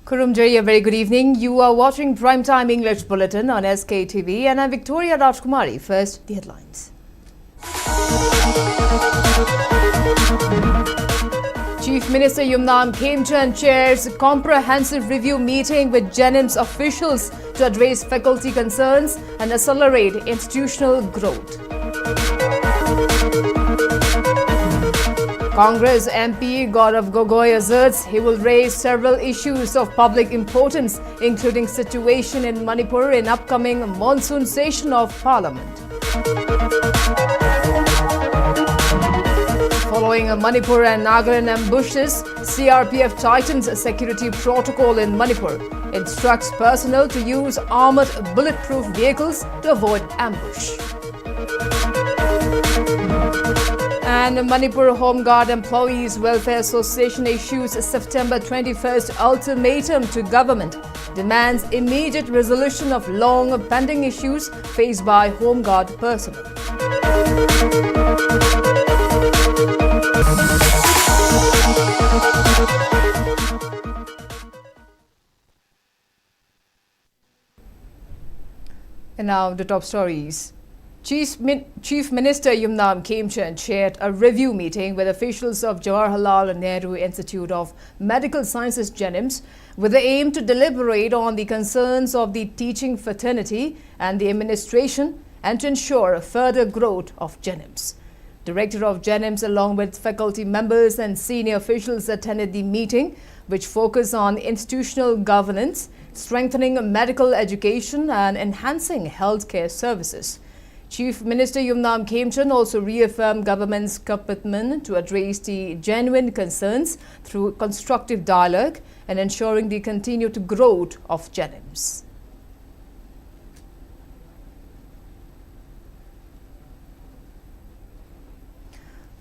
Kurumjay, a very good evening. You are watching Primetime English Bulletin on SKTV and I'm Victoria Rajkumari. First, the headlines. Chief Minister Yumnam Khemchand chairs a comprehensive review meeting with JNIMS officials to address faculty concerns and accelerate institutional growth. Congress MP Gaurav Gogoi asserts he will raise several issues of public importance, including situation in Manipur in upcoming monsoon session of Parliament. Following Manipur and Nagaland ambushes, CRPF tightens security protocol in Manipur, instructs personnel to use armored bulletproof vehicles to avoid ambush. And Manipur Home Guard Employees Welfare Association issues a September 21st ultimatum to government, demands immediate resolution of long pending issues faced by Home Guard personnel. And now the top stories. Chief Minister Yumnam Khemchand chaired a review meeting with officials of Jawaharlal Nehru Institute of Medical Sciences JNIMS with the aim to deliberate on the concerns of the teaching fraternity and the administration and to ensure further growth of JNIMS. Director of JNIMS along with faculty members and senior officials attended the meeting, which focused on institutional governance, strengthening medical education and enhancing healthcare services. Chief Minister Yumnam Khemchand also reaffirmed government's commitment to address the genuine concerns through constructive dialogue and ensuring the continued growth of JNIMS.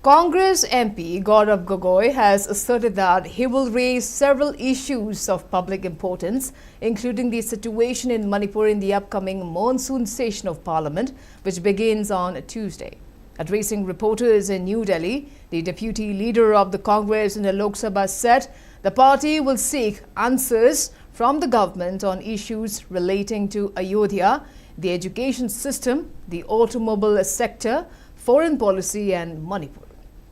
Congress MP Gaurav Gogoi has asserted that he will raise several issues of public importance, including the situation in Manipur in the upcoming monsoon session of Parliament, which begins on Tuesday. Addressing reporters in New Delhi, the deputy leader of the Congress in the Lok Sabha said the party will seek answers from the government on issues relating to Ayodhya, the education system, the automobile sector, foreign policy and Manipur.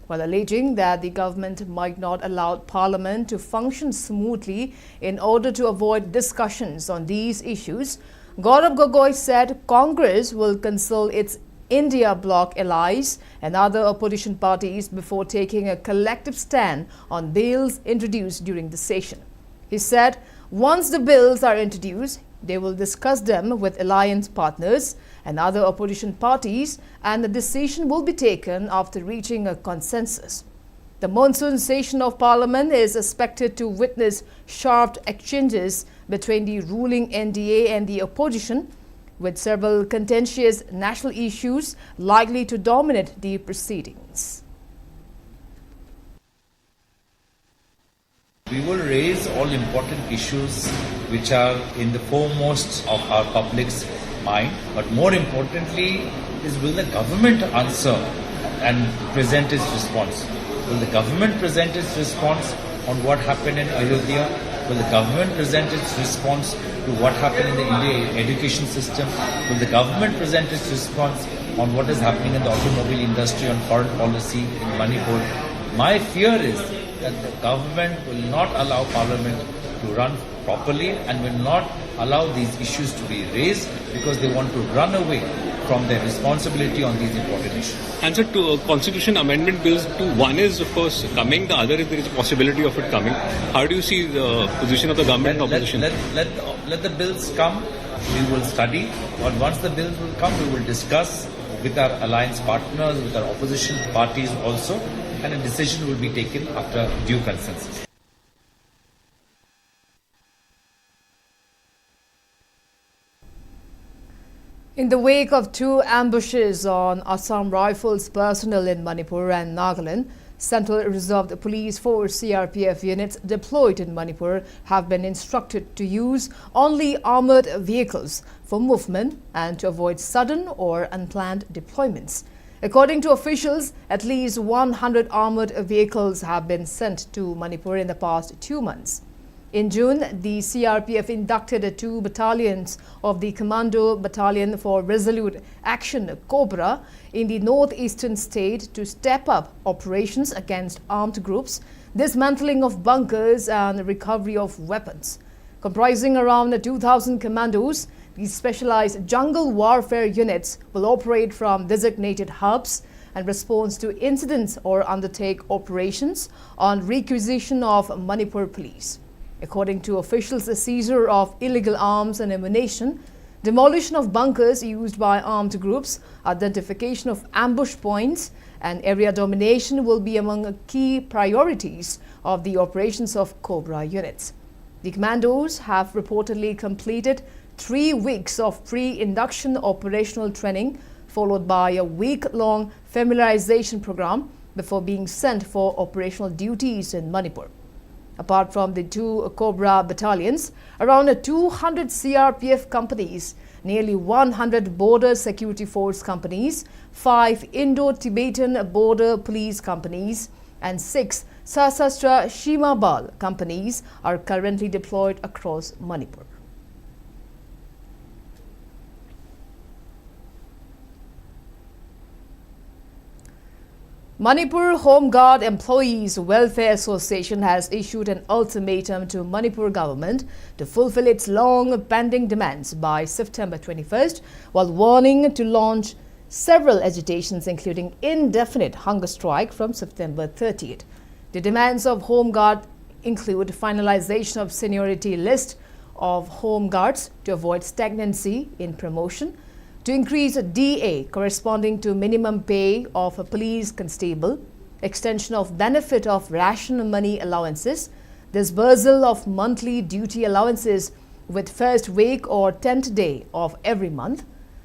While alleging that the government might not allow Parliament to function smoothly in order to avoid discussions on these issues, Gaurav Gogoi said Congress will consult its India bloc allies and other opposition parties before taking a collective stand on bills introduced during the session. He said once the bills are introduced, they will discuss them with alliance partners and other opposition parties, and the decision will be taken after reaching a consensus. The monsoon session of Parliament is expected to witness sharp exchanges between the ruling NDA and the opposition, with several contentious national issues likely to dominate the proceedings. We will raise all important issues which are in the foremost of our public's mind, but more importantly is will the government answer and present its response? Will the government present its response on what happened in Ayodhya? Will the government present its response to what happened in the Indian education system? Will the government present its response on what is happening in the automobile industry, on foreign policy in Manipur? My fear is that the government will not allow Parliament to run properly and will not allow these issues to be raised because they want to run away from their responsibility on these important issues. And so to constitution amendment bills, one is of course coming, the other is there is a possibility of it coming. How do you see the position of the government and opposition? Let the bills come, we will study, but once the bills will come, we will discuss with our alliance partners, with our opposition parties also, and a decision will be taken after due consensus. In the wake of two ambushes on Assam Rifles personnel in Manipur and Nagaland, Central Reserve Police Force CRPF units deployed in Manipur have been instructed to use only armored vehicles for movement and to avoid sudden or unplanned deployments. According to officials, at least 100 armored vehicles have been sent to Manipur in the past 2 months. In June, the CRPF inducted 2 battalions of the Commando Battalion for Resolute Action Cobra in the northeastern state to step up operations against armed groups, dismantling of bunkers and recovery of weapons. Comprising around 2,000 commandos, these specialized jungle warfare units will operate from designated hubs and respond to incidents or undertake operations on requisition of Manipur police. According to officials, the seizure of illegal arms and ammunition, demolition of bunkers used by armed groups, identification of ambush points, and area domination will be among key priorities of the operations of Cobra units. The commandos have reportedly completed 3 weeks of pre-induction operational training, followed by a week-long familiarization program before being sent for operational duties in Manipur. Apart from the 2 Cobra battalions, around 200 CRPF companies, nearly 100 Border Security Force companies, 5 Indo-Tibetan Border Police companies, and 6 Sasastra Shimabal companies are currently deployed across Manipur. Manipur Home Guard Employees Welfare Association has issued an ultimatum to Manipur government to fulfill its long pending demands by September 21st, while warning to launch several agitations including indefinite hunger strike from September 30th. The demands of Home Guard include finalization of seniority list of Home Guards to avoid stagnancy in promotion, to increase DA corresponding to minimum pay of a police constable, extension of benefit of ration money allowances, disbursal of monthly duty allowances with first week or 10th day of every month,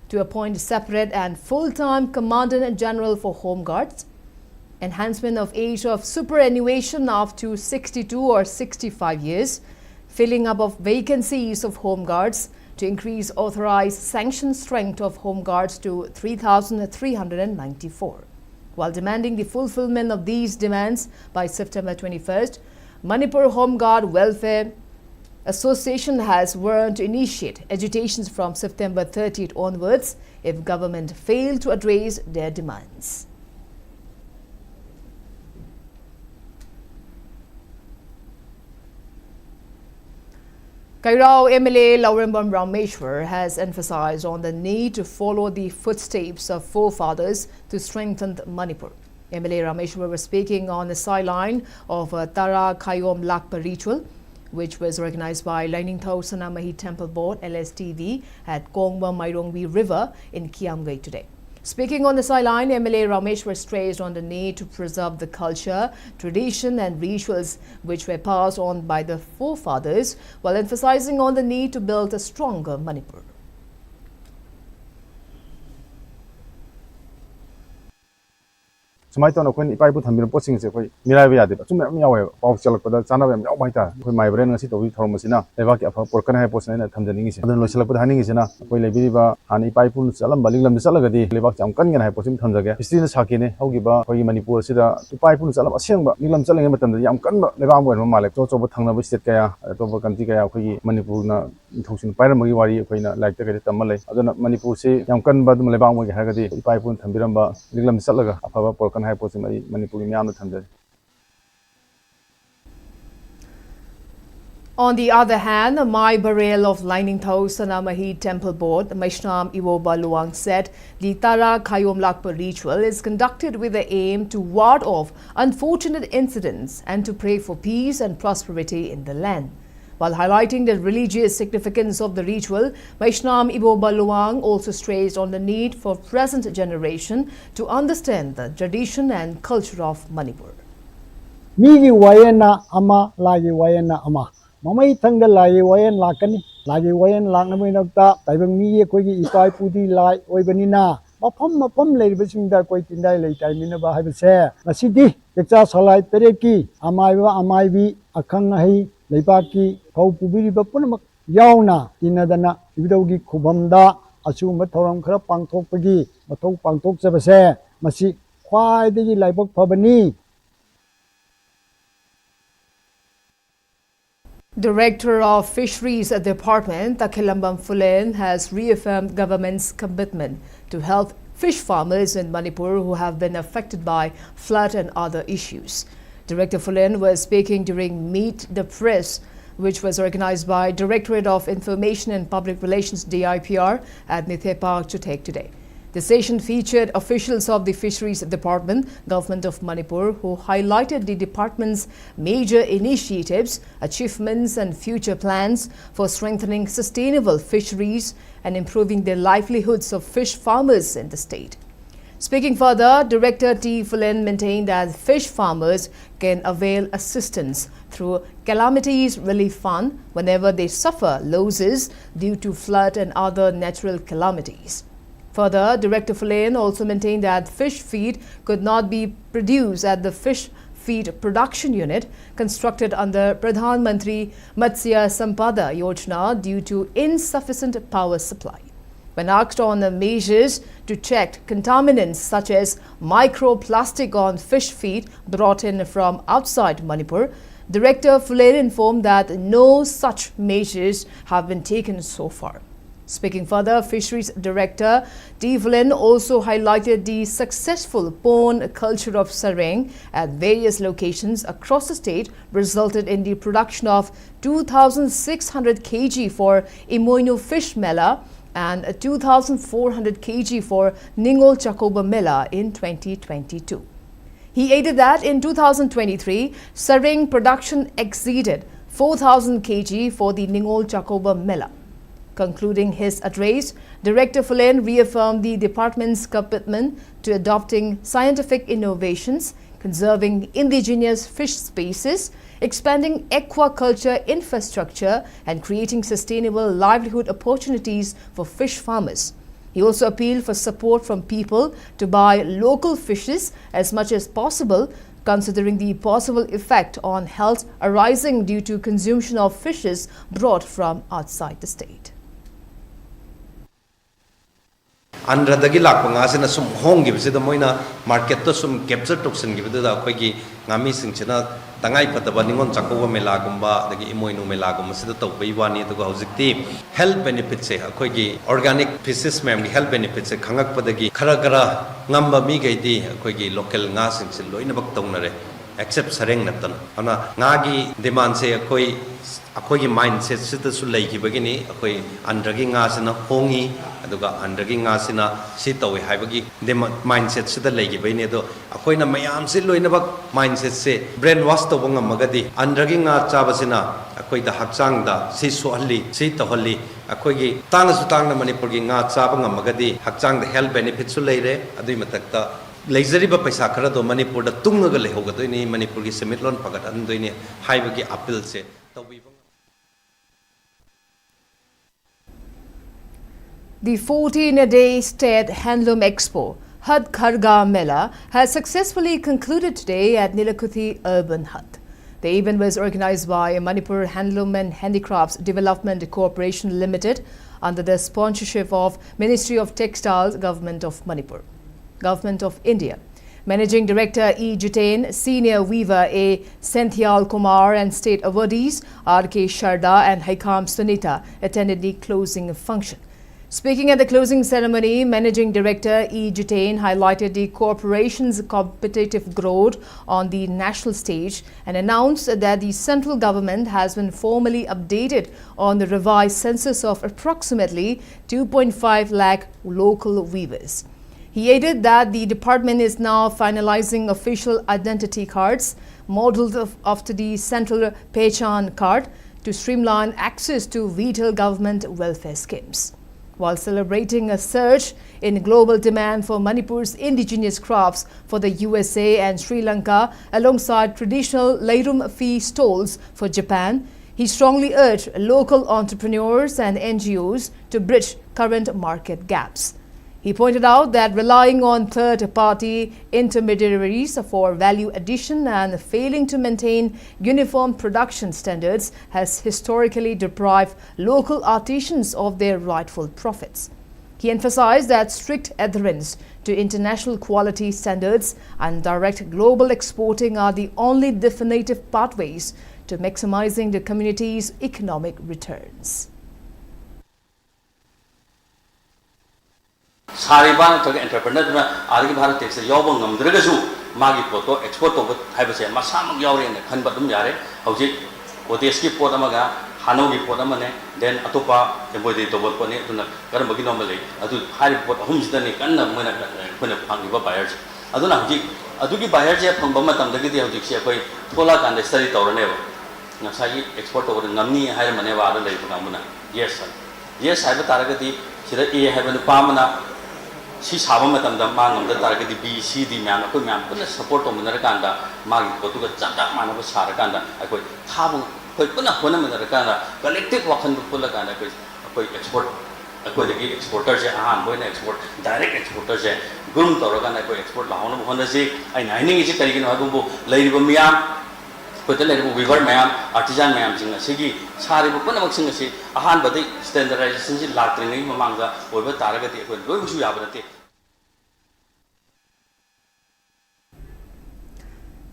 to appoint separate and full-time Commandant General for Home Guards, enhancement of age of superannuation up to 62 or 65 years, filling up of vacancies of Home Guards, to increase authorized sanction strength of Home Guards to 3,394. While demanding the fulfillment of these demands by September 21st, Manipur Home Guard Welfare Association has warned to initiate agitations from September 30th onwards if government fail to address their demands. Kairao MLA Laurembam Rameshwar has emphasized on the need to follow the footsteps of forefathers to strengthen Manipur. MLA Rameshwar was speaking on the sideline of a Tara Khayom Lakpa ritual, which was organized by Lainingthau Sanamahi Temple Board LSTV at Kongwa Mairongwi River in Kiamgai today. Speaking on the sideline, MLA Rameshwar stressed on the need to preserve the culture, tradition and rituals which were passed on by the forefathers, while emphasizing on the need to build a stronger Manipur. Sumai tawna khoi ipai bu thambi posting se khoi mirai ba yade chum yam yawe paw chalak pada chana ba yam yaw bai ta khoi mai brain ngasi tobi thorom masina leba ki afa porkan hai posna na thamjani ngi se adon losilak pada haningi se na khoi lebi ba ani ipai pun chalam baling lam chalaga di leba cham kan ngan hai posim thamjage history na saki ne hogi ba khoi manipur sida ipai pun chalam aseng ba nilam chalang matam yam kan ba leba mo ma malek cho ba thangna ba state kaya to ba country kaya khoi manipur na thosin pairam gi wari khoi na like ta ke tamalai adon manipur se yam kan ba dum leba mo gi ha ga di ipai pun thambiram ba nilam chalaga afa ba porkan On the other hand, Mai Barel of Lainingthau Sanamahi Temple Board, Maishnam Iwoba Luang, said the Tara Khayom Lakpa ritual is conducted with the aim to ward off unfortunate incidents and to pray for peace and prosperity in the land. While highlighting the religious significance of the ritual, Vaishnam Iwoba Luang also stressed on the need for present generation to understand the tradition and culture of Manipur. Migi wayena ama lagi wayena ama. Mamai thangda lagi wayen lakani nakta taibang mi koi gi ipai pudi lai oibanina mafam leibasingda koi tindai leitai minaba haibase masidi tekcha salai tereki amaibi akhang hai leibaki kau pubiri bapunamak yauna tinadana ibidaugi khubamda asugumba thoram khara pangthokpagi mathau pangthokjabase ꯃꯁꯤ ꯈ꯭ꯋꯥꯏꯗꯒꯤ ꯂꯥꯏꯕꯛ ꯐꯕꯅꯤ Director of Fisheries Department, Takhilambam Phulen, has reaffirmed government's commitment to help fish farmers in Manipur who have been affected by flood and other issues. Director Phulen was speaking during Meet the Press, which was organized by Directorate of Information and Public Relations DIPR at Nithe Park Chutek today. The session featured officials of the Fisheries Department, Government of Manipur, who highlighted the department's major initiatives, achievements and future plans for strengthening sustainable fisheries and improving the livelihoods of fish farmers in the state. Speaking further, Director T. Phulen maintained that fish farmers can avail assistance through Calamities Relief Fund whenever they suffer losses due to flood and other natural calamities. Further, Director Phulen also maintained that fish feed could not be produced at the fish feed production unit constructed under Parliamentary Matsya Sampada Yojana due to insufficient power supply. When asked on the measures to check contaminants such as microplastic on fish feed brought in from outside Manipur, Director Phulen informed that no such measures have been taken so far. Speaking further, Fisheries Director T. Phulen also highlighted the successful pond culture of sareng at various locations across the state resulted in the production of 2,600 kg for Imoino Fish Mela and 2,400 kg for Ningol Chakoba Mela in 2022. He added that in 2023, sareng production exceeded 4,000 kg for the Ningol Chakoba Mela. Concluding his address, Director Phulen reaffirmed the department's commitment to adopting scientific innovations, conserving indigenous fish species, expanding aquaculture infrastructure, and creating sustainable livelihood opportunities for fish farmers. He also appealed for support from people to buy local fishes as much as possible, considering the possible effect on health arising due to consumption of fishes brought from outside the state. Andradagi lakpa nga sina sum hongibsida moina market to sum capture toxin gibida akhoi ngami singchina tangai pataba ningon chakoba mela gumba dagi imoinu mela gumba sida tawbai wani to hojikti health benefits se akhoi gi organic fishes mem gi health benefits se khangak padagi khara khara ngamba mi gaidi akhoi gi local nga singchil loina bak tawnare except sareng natan ana nga gi demand se akhoi gi mindset sida su lei gi bagini akhoi andragi nga sina hongi aduga andragi nga sina si tawi haibagi mindset sida lei gi baine do akhoi na mayam se loina bak mindset se brain wash to bangam magadi andragi nga chaba sina akhoi da hakchang da si so halli si to halli akhoi gi tang su tang na manipur gi nga chaba ngam magadi hakchang da health benefits su leire adui matakta leizariba paisa khara do manipur da tungaga lehoga ni manipur gi semitlon pagat andoini haibagi appeal se tawi. The 14-day state Handloom Expo, Hud Kharga Mela, has successfully concluded today at Nilakuthi Urban Hut. The event was organized by Manipur Handloom and Handicrafts Development Corporation Limited under the sponsorship of Ministry of Textiles, Government of Manipur, Government of India. Managing Director E. Jitain, Senior Weaver A. Senthial Kumar and State Awardees R.K. Sharda and Haikam Sunita attended the closing function. Speaking at the closing ceremony, Managing Director E. Jitain highlighted the corporation's competitive growth on the national stage and announced that the central government has been formally updated on the revised census of approximately 2.5 lakh local weavers. He added that the department is now finalizing official identity cards modeled after the central Pechan card to streamline access to retail government welfare schemes. While celebrating a surge in global demand for Manipur's indigenous crafts for the USA and Sri Lanka alongside traditional Leirum fee stalls for Japan, he strongly urged local entrepreneurs and NGOs to bridge current market gaps. He pointed out that relying on third-party intermediaries for value addition and failing to maintain uniform production standards has historically deprived local artisans of their rightful profits. He emphasized that strict adherence to international quality standards and direct global exporting are the only definitive pathways to maximizing the community's economic returns. 사리반 저기 엔터프레너들은 아르기 바로 텍스 여봉 넘들어가지고 마기 포토 엑스포트 오브 하이버세 마사막 야오리네 컨버tum 야레 혹시 오데스키 포다마가 하노기 포다마네 된 아토파 엠보디 도볼 포네 두나 그런 먹이 넘을래 아주 하리 포트 홈시더니 깐나 뭐나 그네 방기바 바이어지 아두나 혹시 아두기 바이어지 펑범 마탐데기 혹시 거의 톨라간데 스터디 떠오르네요 나사이 엑스포트 오브 남니 하이르마네 와를 레이부가 뭐나 예스 예스 하이버 따라가디 시다 에 하이버는 파마나 시 사범 마탐다 마음도 따라가디 B, C, D 면 그 면 분에 서포트 오면을 간다 마기 것도가 짠다 많은 사를 간다 그 타봉 그 끝나 보내면 간다 컬렉티브 와칸도 풀어간다 그 엑스포트 그 되게 엑스포터제 보이는 엑스포트 다이렉트 엑스포터제 금 떨어간다 그 엑스포트 나오는 보는지 아니 나이닝이지 때리기는 하고 뭐 레이버 미암 그때 레이버 위버 매암 아티잔 매암 증가 시기 사리부 끊어먹 증가시 아한바디 스탠더라이제이션이 라트링이 망가 오버 따라가디 그 로이부시 야버데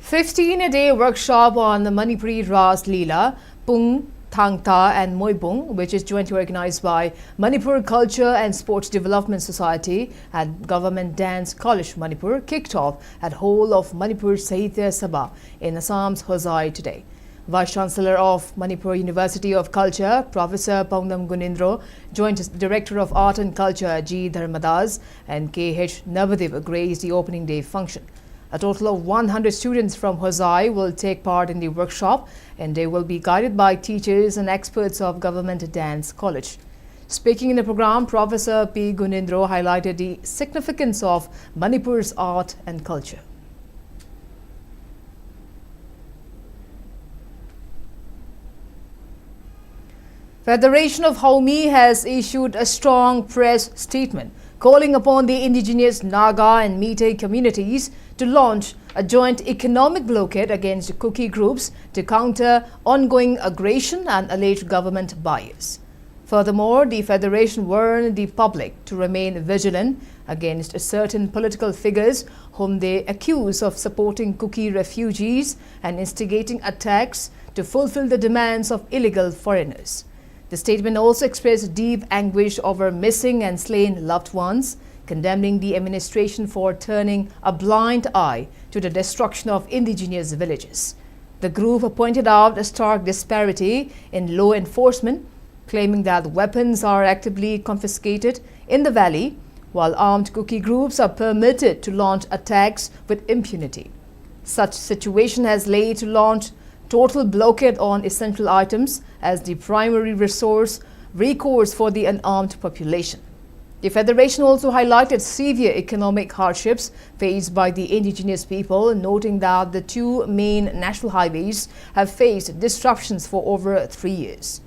15-day workshop on the Manipuri Ras Leela, Pung, Thangta and Moibung, which is jointly organized by Manipur Culture and Sports Development Society and Government Dance College Manipur, kicked off at Hall of Manipur Sahitya Sabha in Assam's Hosai today. Vice-Chancellor of Manipur University of Culture, Professor Paunam Gunindro, Joint Director of Art and Culture G. Dharmadas and K.H. Navadev graced the opening day function. A total of 100 students from Hosai will take part in the workshop and they will be guided by teachers and experts of Government Dance College. Speaking in the program, Professor P. Gunindro highlighted the significance of Manipur's art and culture. Federation of Haumi has issued a strong press statement calling upon the indigenous Naga and Meitei communities to launch a joint economic blockade against Kuki groups to counter ongoing aggression and alleged government bias. Furthermore, the Federation warned the public to remain vigilant against certain political figures whom they accuse of supporting Kuki refugees and instigating attacks to fulfill the demands of illegal foreigners. The statement also expressed deep anguish over missing and slain loved ones, condemning the administration for turning a blind eye to the destruction of indigenous villages. The group pointed out a stark disparity in law enforcement, claiming that weapons are actively confiscated in the valley, while armed Kuki groups are permitted to launch attacks with impunity. Such situation has led to launch total blockade on essential items as the primary recourse for the unarmed population. The Federation also highlighted severe economic hardships faced by the indigenous people, noting that the two main national highways have faced disruptions for over 3 years.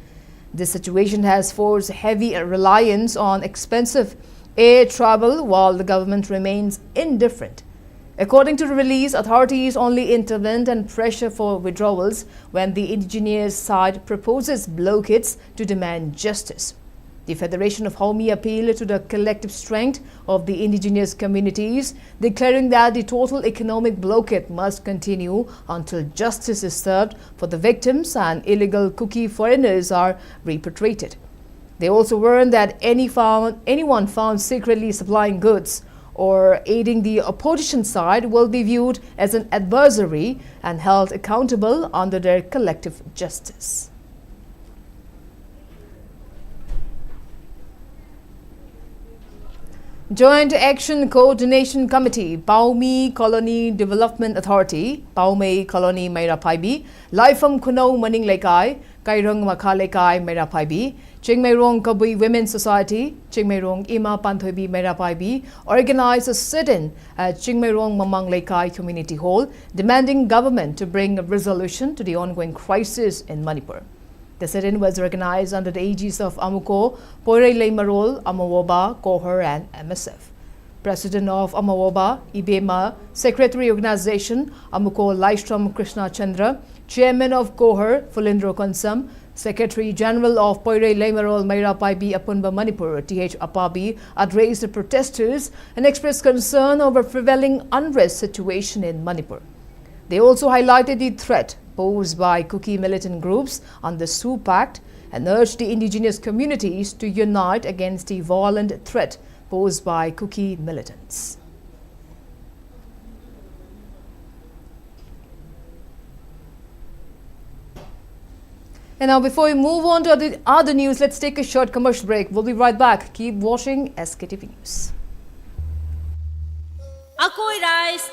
This situation has forced heavy reliance on expensive air travel while the government remains indifferent. According to the release, authorities only intervened and pressure for withdrawals when the indigenous side proposes blockades to demand justice. The Federation of Haumi appealed to the collective strength of the indigenous communities, declaring that the total economic blockade must continue until justice is served for the victims and illegal Kuki foreigners are repatriated. They also warned that anyone found secretly supplying goods or aiding the opposition side will be viewed as an adversary and held accountable under their collective justice. Joint Action Coordination Committee, Paumi Colony Development Authority, Paumei Colony Mairapaibi, Laifam Kuno Maning Lekai, Kairong Makalekai Mairapaibi, Chingmeirong Kabui Women's Society, Chingmeirong Ima Panthoibi Mairapaibi organized a sit-in at Chingmeirong Mamang Lekai Community Hall, demanding government to bring a resolution to the ongoing crisis in Manipur. The sit-in was organized under the aegis of Amuko, Poirei Marol, Amawoba, Kohar and MSF. President of Amawoba, Ibema, Secretary Organization, Amuko Laistram Krishna Chandra, Chairman of Kohar, Fulindro Konsam, Secretary General of Poire Leimarol Meira Paibi Apunba Manipur, T.H. Apabi, addressed the protesters and expressed concern over prevailing unrest situation in Manipur. They also highlighted the threat posed by Kuki militant groups on the Sioux Pact and urged the indigenous communities to unite against the violent threat posed by Kuki militants. And now, before we move on to the other news, let's take a short commercial break. We'll be right back. Keep watching SKTV News. Akoi rice,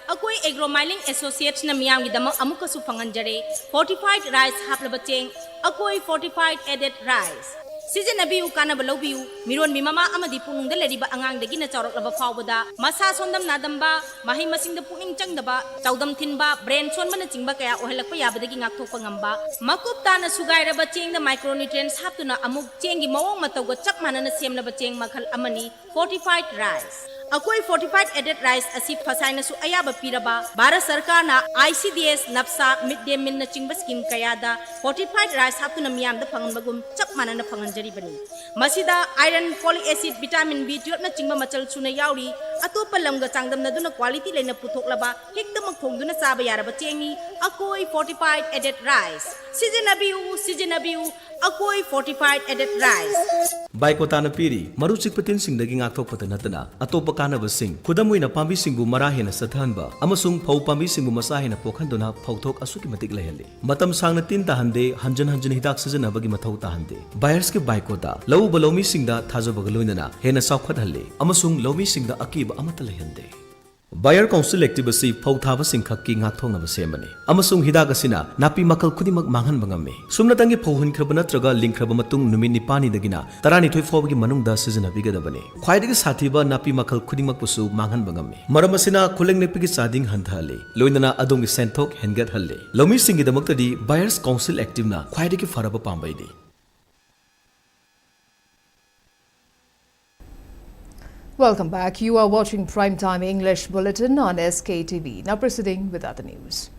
Akoi Agro Mining Associates na miyam gidamang amukasu panganjare, fortified rice haplabacheng, Akoi fortified added rice. Season abiu kana balobiu, miron mimama amadi punung dalari ba angang dagi na charok laba pawbada, masa sondam nadamba, mahi masing da puning changdaba, chaudam thinba, brain son mana chingba kaya ohelak pa yabadagi ngakthok pangamba, makup ta na sugay raba cheng na micronutrients haptuna amuk chengi mawong matawga chak mana na siem laba cheng makhal amani, fortified rice. Akoi fortified added rice asi phasai na su ayaba piraba Bharat Sarkar na ICDS napsa midday meal na chingba scheme kayada fortified rice haptuna miyam da phanganbagum chap mana na phanganjari bani masida iron folic acid vitamin B12 na chingba machal suna yauri atopa lamga changdam na duna quality leina puthoklaba hekda magthongduna saba yaraba chengi Akoi fortified added rice season abiu Akoi fortified added rice Baikotana piri maruchik patin sing dagi ngakthok patanatana atopa kanaba sing kudamuina pambi singbu marahena sathanba amasung phau pambi singbu masahena pokhanduna phauthok asuki matik lehali matam sangna tin tahande hanjan hidak sajana bagi mathau tahande buyers ke baikota lau balomi singda thajabaga loinana hena saukhat halle amasung lomi singda akiba amata lehande Buyer Council activity Pauthava Singkaki Ngathong Semani. Amasung Hidagasina, Napi Makal Kudimak Mangan Bangame. Sumnatangi Pohun Krabanatraga, Link Krabamatung, Numini Pani Dagina, Tarani Toyfogi Manung da season of Bigadabane. Quite a Satiba, Napi Makal Kudimak Pusu, Mangan Bangame. Maramasina, Kuling Nepiki Sading Hantale, Loinana Adong Sentok, Hengat Halle. Lomi Singi the Muktadi, Buyers Council Activna, quite a Faraba Pambaidi. Welcome back. You are watching Primetime English Bulletin on SKTV. Now proceeding with other news.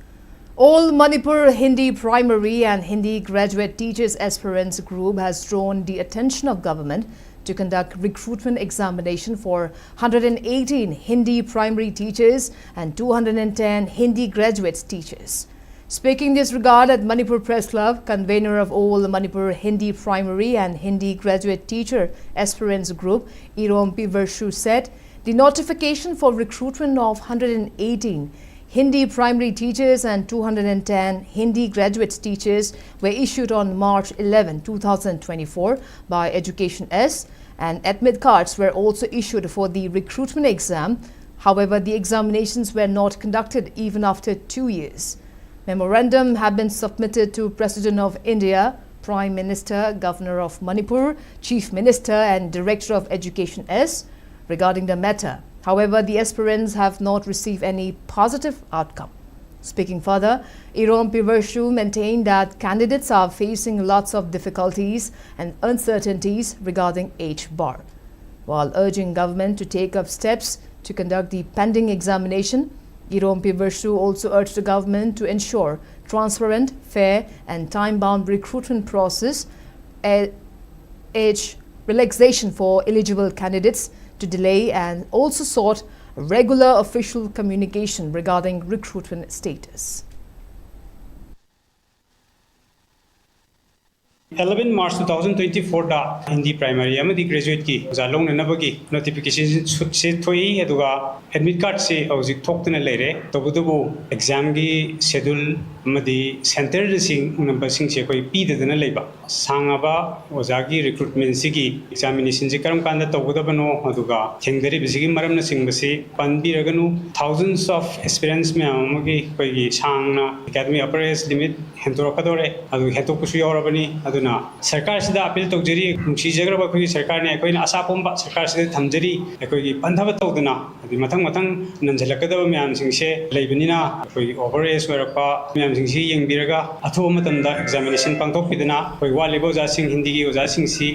All Manipur Hindi primary and Hindi graduate teachers aspirants group has drawn the attention of government to conduct recruitment examination for 118 Hindi primary teachers and 210 Hindi graduate teachers. Speaking in this regard at Manipur Press Club, convener of all Manipur Hindi primary and Hindi graduate teacher aspirants group, Irompi Vershu said the notification for recruitment of 118 Hindi primary teachers and 210 Hindi graduate teachers were issued on March 11, 2024 by Education S, and admit cards were also issued for the recruitment exam. However, the examinations were not conducted even after 2 years. Memorandum have been submitted to President of India, Prime Minister, Governor of Manipur, Chief Minister and Director of Education S regarding the matter. However, the aspirants have not received any positive outcome. Speaking further, Irompi Vershu maintained that candidates are facing lots of difficulties and uncertainties regarding age bar. While urging government to take up steps to conduct the pending examination, Irompi Vershu also urged the government to ensure transparent, fair and time-bound recruitment process, age relaxation for eligible candidates to delay, and also sought regular official communication regarding recruitment status. 11 March 2024 da Hindi primary amadi graduate ki zalong na nabagi notification se thoi eduga admit card se hojik thoktuna leire tobudubu exam gi schedule amadi center sing number sing se koi pi dedana leiba sangaba ojagi recruitment sigi examination se karam kanda tobudabano aduga thengdari bisigi maramna singbasi panbiraganu thousands of aspirants me amagi koi gi sangna academy upper age limit hentorakadore adu hetokusu yorabani aduna sarkar sida appeal tawjari nungsi jagraba koi sarkar ne koi asa pomba sarkar sida thamjari koi gi pandhaba tawduna adi mathang nanjalakadaba myam singse leibanina koi over age werapa myam singsi yengbiraga athoba matamda examination pangthok pidana koi walibo ja sing hindi gi oja singsi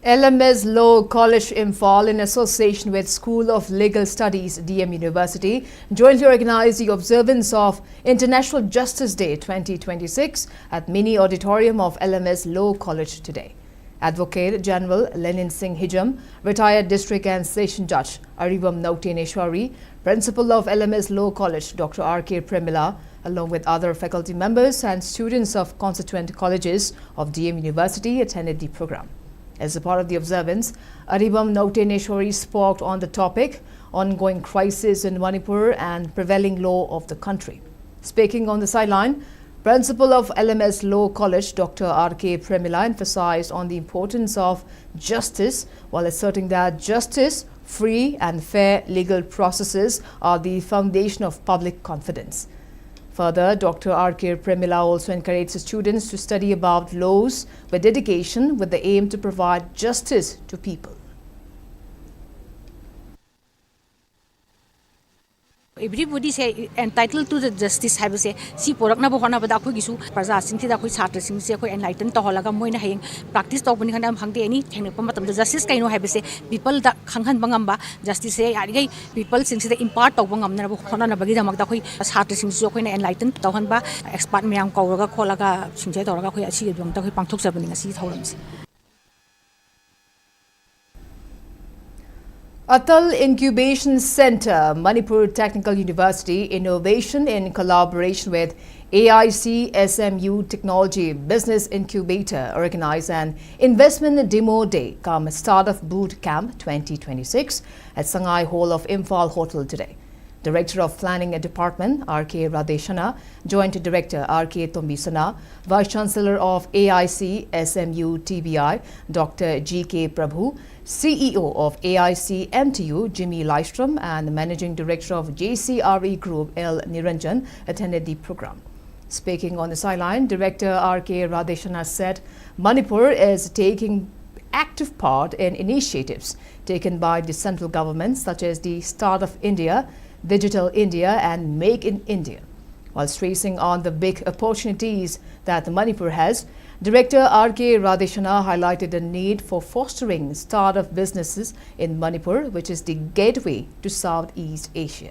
LMS Law College Imphal, in association with School of Legal Studies, DM University, jointly organized the observance of International Justice Day 2026 at Mini Auditorium of LMS Law College today. Advocate General Lenin Singh Hijam, retired District and Session Judge Aribam Nauteneshwari, Principal of LMS Law College Dr. R.K. Premila, along with other faculty members and students of constituent colleges of DM University attended the program. As a part of the observance, Aribam Nauteneshwari spoke on the topic, ongoing crisis in Manipur and prevailing law of the country. Speaking on the sideline, Principal of LMS Law College Dr. R.K. Premila emphasized on the importance of justice while asserting that justice, free and fair legal processes are the foundation of public confidence. Further, Dr. R.K. Premila also encouraged students to study about laws with dedication with the aim to provide justice to people. Everybody say entitled to the justice have say si porak na bohana bada khoi gisu praja sing thida khoi chhatra sing se khoi enlighten to holaga moina hayeng practice to bani khanam hangte ani thengna pa matam justice kaino have say people da khanghan bangam ba justice se yari gai people sing se impart to bangam na bo khona na bagi damak da khoi chhatra sing su khoi na enlighten to han ba expert myam kauraga kholaga singje to raga khoi asi dong ta khoi pangthok sabani ngasi thoram se Atal Incubation Center, Manipur Technical University, innovation in collaboration with AIC SMU Technology Business Incubator organized an investment demo day come Startup Boot Camp 2026 at Sangai Hall of Imphal Hotel today. Director of Planning Department R.K. Radeshana, Joint Director R.K. Tombisana, Vice Chancellor of AIC SMU TBI Dr. G.K. Prabhu, CEO of AIC MTU Jimmy Lystrom and Managing Director of JCRE Group L. Niranjan attended the program. Speaking on the sideline, Director R.K. Radeshana said Manipur is taking active part in initiatives taken by the central government such as the Startup India, Digital India and Make in India. While stressing on the big opportunities that Manipur has, Director R.K. Radeshana highlighted the need for fostering startup businesses in Manipur, which is the gateway to Southeast Asia.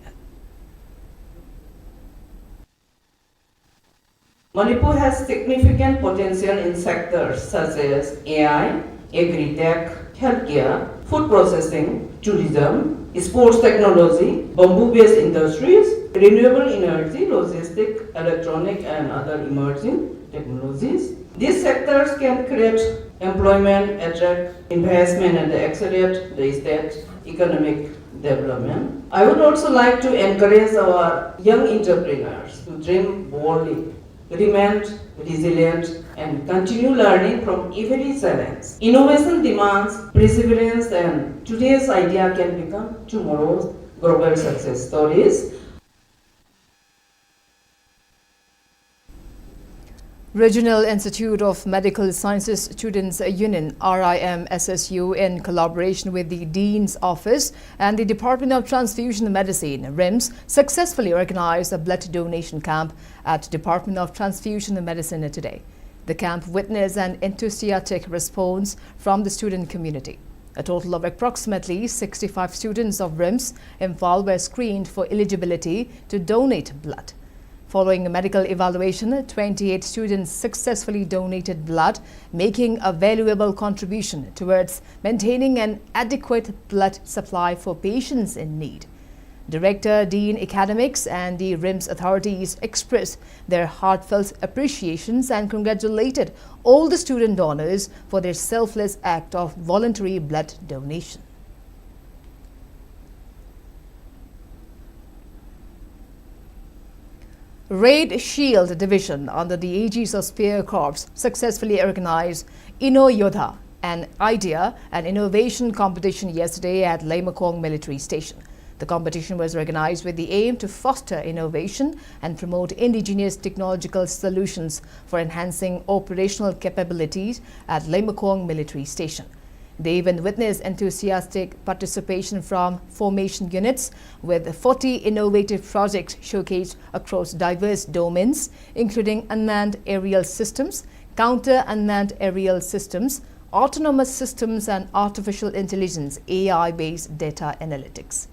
Manipur has significant potential in sectors such as AI, agri-tech, healthcare, food processing, tourism, sports technology, bamboo-based industries, renewable energy, logistics, electronic and other emerging technologies. These sectors can create employment, attract investment and accelerate the state economic development. I would also like to encourage our young entrepreneurs to dream boldly, remain resilient and continue learning from every challenge. Innovation demands perseverance and today's idea can become tomorrow's global success stories. Regional Institute of Medical Sciences Students Union RIMSSU, in collaboration with the Dean's Office and the Department of Transfusion Medicine RIMS, successfully organized a blood donation camp at Department of Transfusion Medicine today. The camp witnessed an enthusiastic response from the student community. A total of approximately 65 students of RIMS Imphal were screened for eligibility to donate blood. Following a medical evaluation, 28 students successfully donated blood, making a valuable contribution towards maintaining an adequate blood supply for patients in need. Director, Dean Academics and the RIMS authorities expressed their heartfelt appreciations and congratulated all the student donors for their selfless act of voluntary blood donation. Raid Shield Division under the aegis of Spear Corps successfully organized Inno Yodha, an idea and innovation competition yesterday at Laimakong Military Station. The competition was organized with the aim to foster innovation and promote indigenous technological solutions for enhancing operational capabilities at Laimakong Military Station. The event witnessed enthusiastic participation from formation units with 40 innovative projects showcased across diverse domains, including unmanned aerial systems, counter-unmanned aerial systems, autonomous systems and artificial intelligence AI-based data analytics.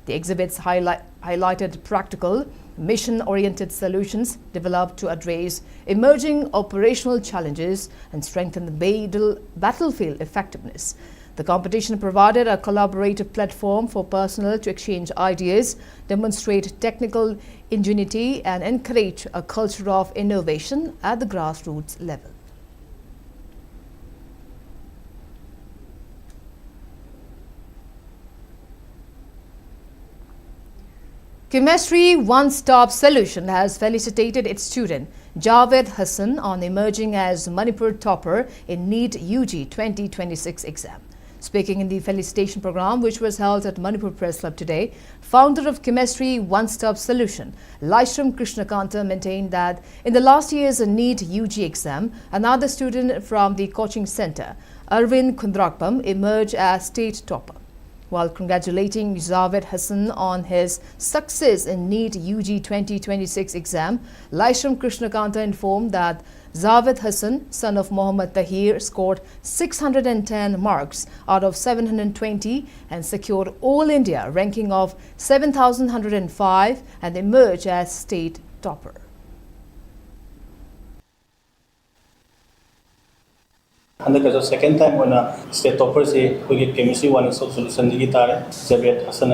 The exhibits highlighted practical, mission-oriented solutions developed to address emerging operational challenges and strengthen the battlefield effectiveness. The competition provided a collaborative platform for personnel to exchange ideas, demonstrate technical ingenuity, and encourage a culture of innovation at the grassroots level. Chemistry One-Stop Solution has felicitated its student Javed Hassan on emerging as Manipur topper in NEET UG 2026 exam. Speaking in the felicitation program, which was held at Manipur Press Club today, founder of Chemistry One-Stop Solution, Laishram Krishnakanta, maintained that in the last year's NEET UG exam, another student from the coaching center, Arvind Kundrakpam, emerged as state topper. While congratulating Javed Hassan on his success in NEET UG 2026 exam, Laishram Krishnakanta informed that Javed Hassan, son of Mohammad Tahir, scored 610 marks out of 720 and secured All India ranking of 7,105 and emerged as state topper. And the second time when state topper say we get chemistry one solution digitare Javed Hassan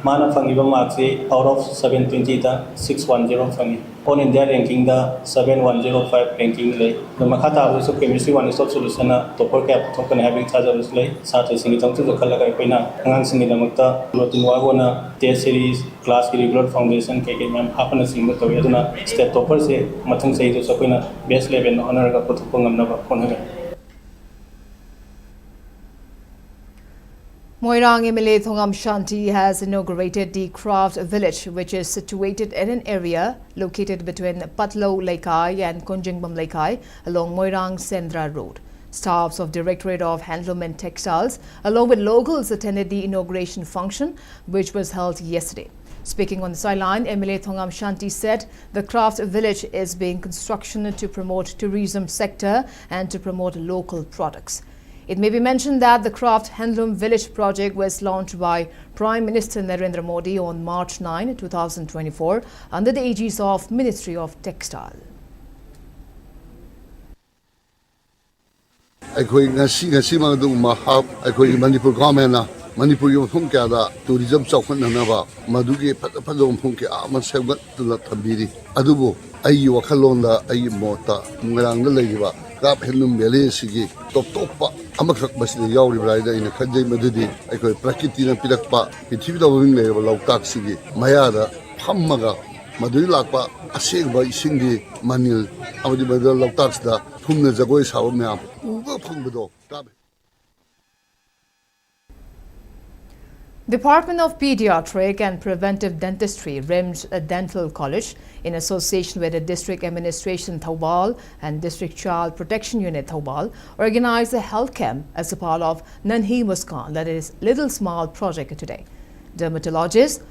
mana fangiba marks out of 720 ta 610 fangi on India ranking the 7105 ranking lay the makata also chemistry one solution topper cap token having charges lay sat singi tong to khalaga koina angang singi damakta routine wagona test series class regular foundation kk mem hapana singi to yaduna state topper say mathang sei to koina best level honor ga puthupang amna ba konaga. Moirang MLA Thongam Shanti has inaugurated the Craft Village, which is situated in an area located between Patlo Laikai and Konjingbam Laikai along Moirang Sendra Road. Staffs of Directorate of Handloom and Textiles, along with locals, attended the inauguration function, which was held yesterday. Speaking on the sideline, MLA Thongam Shanti said the Craft Village is being constructed to promote tourism sector and to promote local products. It may be mentioned that the Craft Handloom Village project was launched by Prime Minister Narendra Modi on March 9, 2024 under the aegis of Ministry of Textile. Aikoi ngasi mangdu mahap aikoi Manipur government Manipur yung phung kya da tourism chawkhan na ba maduge phadong phung ke ama sebat tula thambiri adubo ai wakhalon da ai mota ngarang da leiba Craft Handloom Village sigi top pa amakrak basida yawri braida ina khajai madudi aikoi prakriti na pirakpa pithibida wing le lautak sigi mayada phammaga maduri lakpa asegba isingi manil amadi badal lautak da thumna jagoi saw myam uba phangbodo. Department of Pediatric and Preventive Dentistry, RIMS Dental College, in association with the District Administration Thoubal and District Child Protection Unit Thoubal, organized a health camp as a part of Nanhi Muskan, that is Little Smile project today. Dermatologists,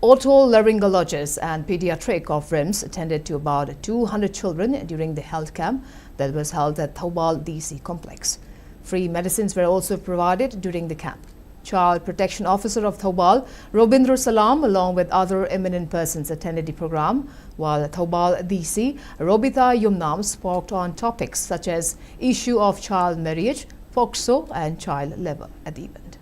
otolaryngologists and pediatric of RIMS attended to about 200 children during the health camp that was held at Thoubal DC complex. Free medicines were also provided during the camp. Child Protection Officer of Thoubal, Robindra Salam, along with other eminent persons, attended the program, while Thoubal DC, Robita Yumnam, spoke on topics such as issue of child marriage, POCSO and child labor at the event.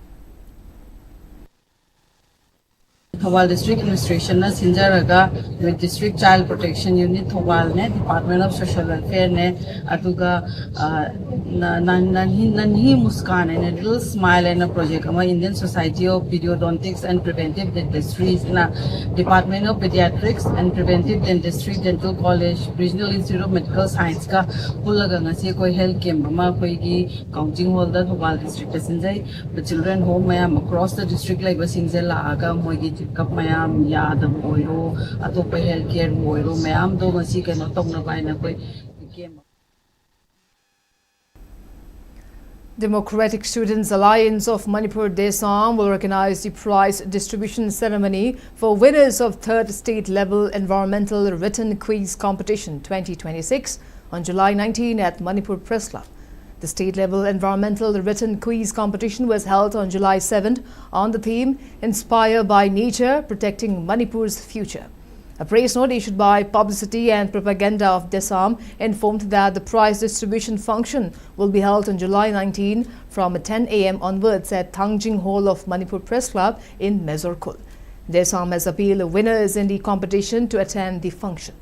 Thoubal District Administration na sinjaraga with District Child Protection Unit Thoubal ne Department of Social Welfare ne aduga nanhi muskan and Little Smile and a project ama Indian Society of Periodontics and Preventive Dentistry na Department of Pediatrics and Preventive Dentistry Dental College Regional Institute of Medical Science ka pulaga ngasi koi health camp ama koi gi counting hall da Thoubal district sinjai the children home mayam across the district like basingje la aga moi gi kap mayam yadam oiro atopa healthcare oiro mayam do ngasi kano tongna baina koi game. Democratic Students Alliance of Manipur Desam will organize the prize distribution ceremony for winners of 3rd State Level Environmental Written Quiz Competition 2026 on July 19 at Manipur Press Club. The state-level environmental written quiz competition was held on July 7th on the theme Inspired by Nature, Protecting Manipur's Future. A press note issued by Publicity and Propaganda of Desam informed that the prize distribution function will be held on July 19 from 10 a.m. onwards at Thangjing Hall of Manipur Press Club in Mesorkul. Desam has appealed winners in the competition to attend the function.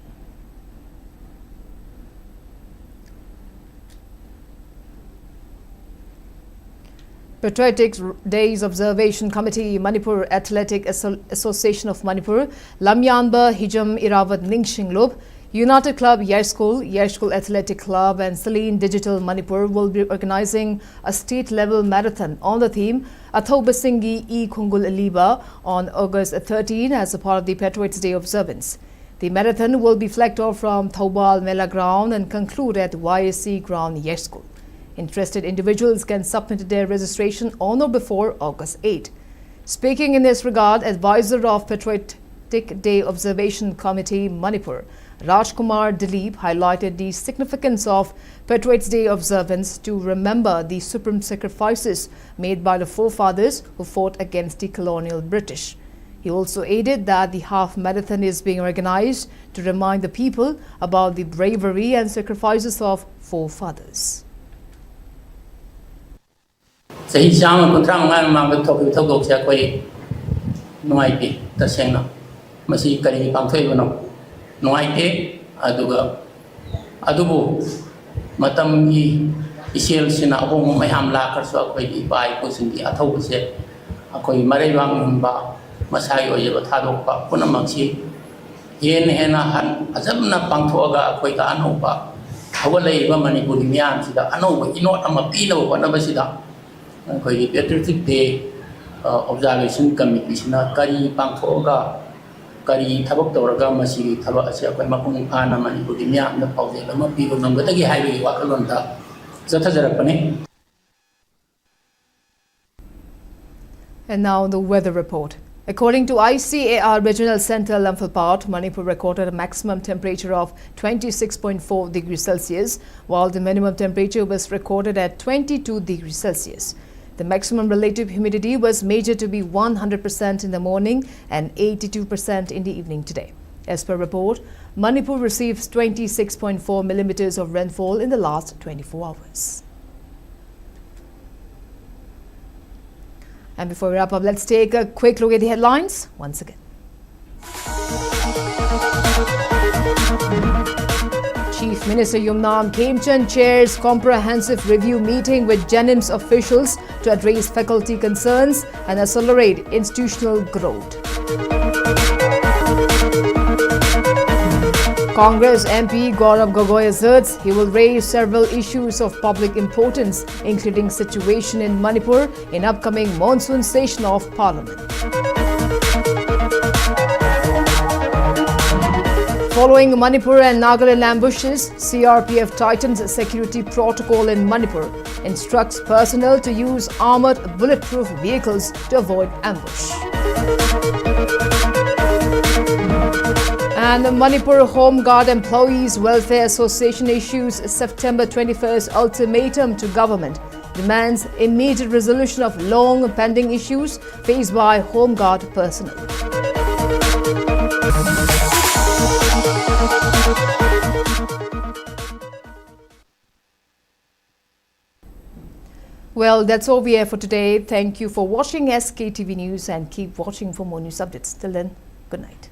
Patriotic Days Observation Committee, Manipur Athletic Association of Manipur, Lamyanba Hijam Irawat Ningshinglub, United Club Yerskul Athletic Club and Saline Digital Manipur will be organizing a state-level marathon on the theme Athobasingi E Khungul Aliba on August 13 as a part of the Patriots Day observance. The marathon will be flagged off from Thobal Mela Ground and conclude at YSC Ground Yerskul. Interested individuals can submit their registration on or before August 8. Speaking in this regard, advisor of Patriotic Day Observation Committee, Manipur, Rajkumar Dilip highlighted the significance of Patriots Day observance to remember the supreme sacrifices made by the forefathers who fought against the colonial British. He also added that the half marathon is being organized to remind the people about the bravery and sacrifices of forefathers. Sahi Shama Kuntram Manga Toko Sakoi Noite, the Sena, Masi Kari Pamfano, Noite, Adubu, Matam Ishil Sina Home, my ham lacker, so I buy pushing the Atobuse, Akoi Marevang Ba, Masayo Yabatado, Punamaxi, Yen Hena, Azamna Pangtoga, Quaita Anopa, Hawale, Manipuri Mian, Sida, Ano, you know, I'm a pino, whatever Sida. Patriotic Day Observation Committee na kari pangthoga kari thabak tawraga masi thabak ase akoi mapung phana Manipuri miyam na pawje lama pigo namgadagi haibi wakalon ta zathajarakpane. And now the weather report. According to ICAR Regional Center Imphal, Manipur recorded a maximum temperature of 26.4 degrees Celsius, while the minimum temperature was recorded at 22 degrees Celsius. The maximum relative humidity was measured to be 100% in the morning and 82% in the evening today. As per report, Manipur receives 26.4 millimeters of rainfall in the last 24 hours. And before we wrap up, let's take a quick look at the headlines once again. Chief Minister Yumnam Khemchand chairs comprehensive review meeting with Jennings officials to address faculty concerns and accelerate institutional growth. Congress MP Gaurav Gogoi asserts he will raise several issues of public importance, including situation in Manipur in upcoming monsoon session of Parliament. Following Manipur and Nagaland ambushes, CRPF tightens security protocol in Manipur, instructs personnel to use armored bulletproof vehicles to avoid ambush. And the Manipur Home Guard Employees Welfare Association issues September 21st ultimatum to government, demands immediate resolution of long pending issues faced by Home Guard personnel. Well, that's all we have for today. Thank you for watching SKTV News and keep watching for more news updates. Till then, good night.